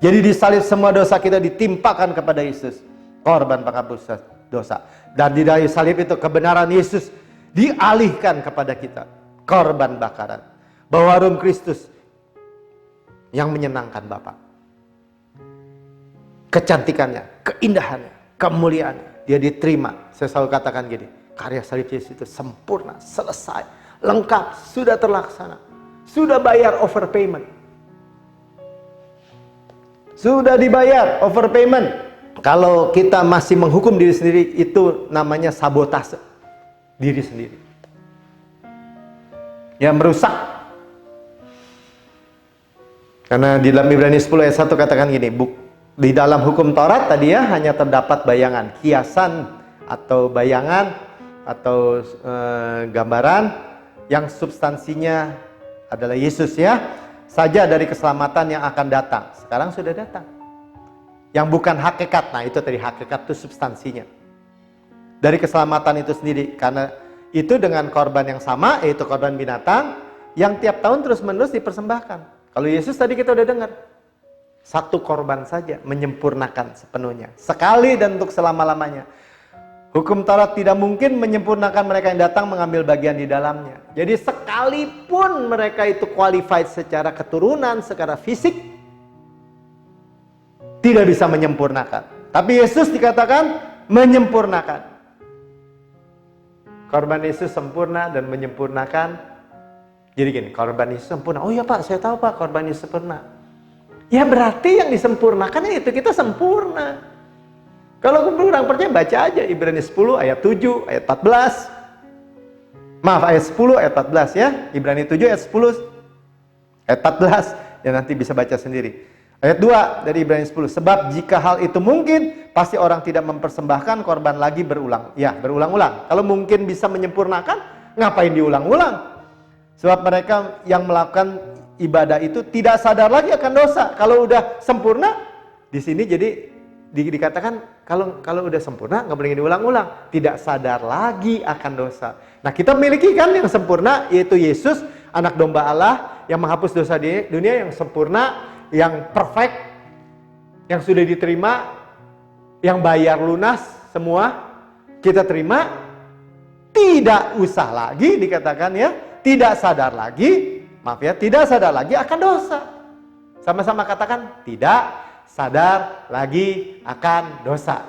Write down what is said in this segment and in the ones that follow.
Jadi disalib semua dosa kita ditimpakan kepada Yesus, korban penghapus dosa. Dan di dalam salib itu kebenaran Yesus dialihkan kepada kita, korban bakaran. Bahwa harum Kristus yang menyenangkan Bapa. Kecantikannya, keindahannya, kemuliaannya, dia diterima. Saya selalu katakan gini, karya salib Yesus itu sempurna, selesai, lengkap, sudah terlaksana. Sudah bayar overpayment. Sudah dibayar overpayment. Kalau kita masih menghukum diri sendiri, itu namanya sabotase diri sendiri. Yang merusak. Karena di dalam Ibrani 10 ayat 1 katakan gini, di dalam hukum Taurat tadi ya hanya terdapat bayangan, kiasan atau bayangan atau gambaran yang substansinya adalah Yesus ya, saja dari keselamatan yang akan datang. Sekarang sudah datang. Yang bukan hakikat, nah itu tadi hakikat itu substansinya. Dari keselamatan itu sendiri, karena itu dengan korban yang sama, yaitu korban binatang, yang tiap tahun terus-menerus dipersembahkan. Kalau Yesus tadi kita udah dengar, satu korban saja menyempurnakan sepenuhnya, sekali dan untuk selama-lamanya. Hukum Taurat tidak mungkin menyempurnakan mereka yang datang mengambil bagian di dalamnya. Jadi sekalipun mereka itu qualified secara keturunan, secara fisik, tidak bisa menyempurnakan. Tapi Yesus dikatakan menyempurnakan. Korban Yesus sempurna dan menyempurnakan. Jadi gini, korban Yesus sempurna. Oh iya Pak, saya tahu Pak, korban Yesus sempurna. Ya berarti yang disempurnakan itu kita sempurna. Kalau kurang percaya baca aja Ibrani 10 ayat 7, ayat 14. Maaf, ayat 10 ayat 14 ya. Ibrani 7 ayat 10 ayat 14. Ya nanti bisa baca sendiri. Ayat 2 dari Ibrani 10. Sebab jika hal itu mungkin, pasti orang tidak mempersembahkan korban lagi berulang. Ya, berulang-ulang. Kalau mungkin bisa menyempurnakan, ngapain diulang-ulang? Sebab mereka yang melakukan ibadah itu tidak sadar lagi akan dosa. Kalau udah sempurna, di sini jadi dikatakan kalau udah sempurna nggak boleh diulang-ulang. Tidak sadar lagi akan dosa. Nah kita miliki kan yang sempurna, yaitu Yesus, anak domba Allah yang menghapus dosa di dunia, yang sempurna, yang perfect, yang sudah diterima, yang bayar lunas semua kita terima. Tidak usah lagi dikatakan ya, tidak sadar lagi, maaf ya, tidak sadar lagi akan dosa. Sama-sama katakan, tidak sadar lagi akan dosa.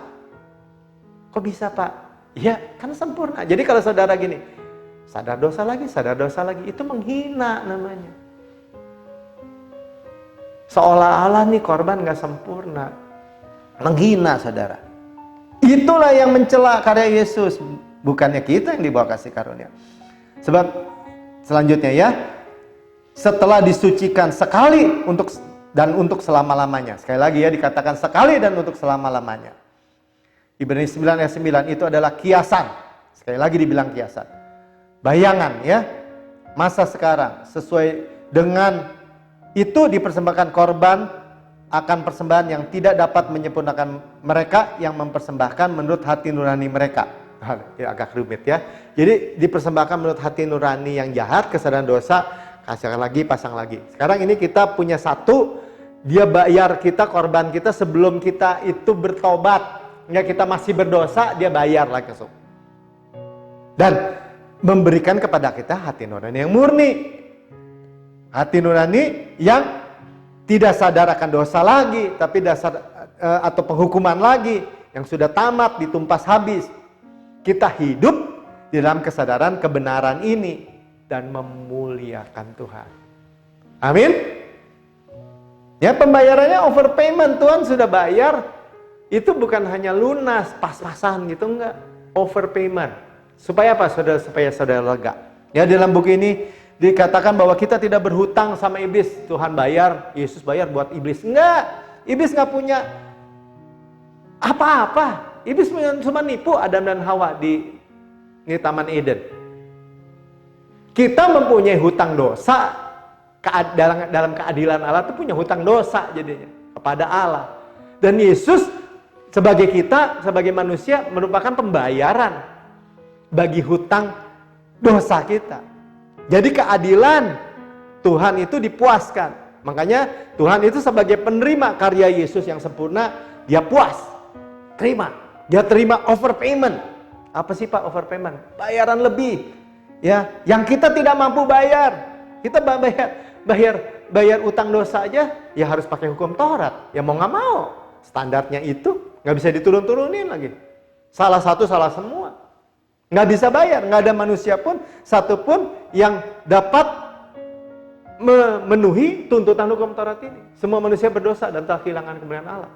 Kok bisa Pak? Iya, kan sempurna. Jadi kalau saudara gini, sadar dosa lagi, itu menghina namanya. Seolah-olah nih korban gak sempurna. Menghina saudara. Itulah yang mencela karya Yesus. Bukannya kita yang dibawa kasih karunia. Sebab selanjutnya ya, setelah disucikan sekali untuk selama-lamanya. Sekali lagi ya, dikatakan sekali dan untuk selama-lamanya. Ibrani 9 ayat 9 itu adalah kiasan. Sekali lagi dibilang kiasan. Bayangan ya, masa sekarang sesuai dengan itu dipersembahkan korban akan persembahan yang tidak dapat menyempurnakan mereka yang mempersembahkan menurut hati nurani mereka. Ya, agak rumit ya. Jadi dipersembahkan menurut hati nurani yang jahat, kesadaran dosa, kasihkan lagi, pasang lagi. Sekarang ini kita punya satu, dia bayar kita, korban kita sebelum kita itu bertobat. Ya, kita masih berdosa, dia bayar lagi langsung. Dan memberikan kepada kita hati nurani yang murni. Hati nurani yang tidak sadar akan dosa lagi, tapi dasar atau penghukuman lagi yang sudah tamat, ditumpas habis. Kita hidup di dalam kesadaran kebenaran ini dan memuliakan Tuhan. Amin. Ya, pembayarannya overpayment, Tuhan sudah bayar. Itu bukan hanya lunas, pas-pasan gitu, enggak. Overpayment. Supaya apa? Supaya saudara lega. Ya, dalam buku ini dikatakan bahwa kita tidak berhutang sama iblis. Tuhan bayar, Yesus bayar buat iblis. Enggak. Iblis enggak punya apa-apa. Iblis cuma nipu Adam dan Hawa di Taman Eden. Kita mempunyai hutang dosa dalam keadilan Allah, itu punya hutang dosa jadinya kepada Allah. Dan Yesus sebagai kita, sebagai manusia merupakan pembayaran bagi hutang dosa kita. Jadi keadilan Tuhan itu dipuaskan. Makanya Tuhan itu sebagai penerima karya Yesus yang sempurna, dia puas, terima. Dia terima overpayment. Apa sih Pak overpayment? Bayaran lebih. Ya, yang kita tidak mampu bayar. Kita bayar utang dosa aja, ya harus pakai hukum Taurat. Ya mau nggak mau. Standarnya itu nggak bisa diturun-turunin lagi. Salah satu, salah semua. Nggak bisa bayar, nggak ada manusia pun, satupun yang dapat memenuhi tuntutan hukum Taurat ini. Semua manusia berdosa dan telah kehilangan kemuliaan Allah.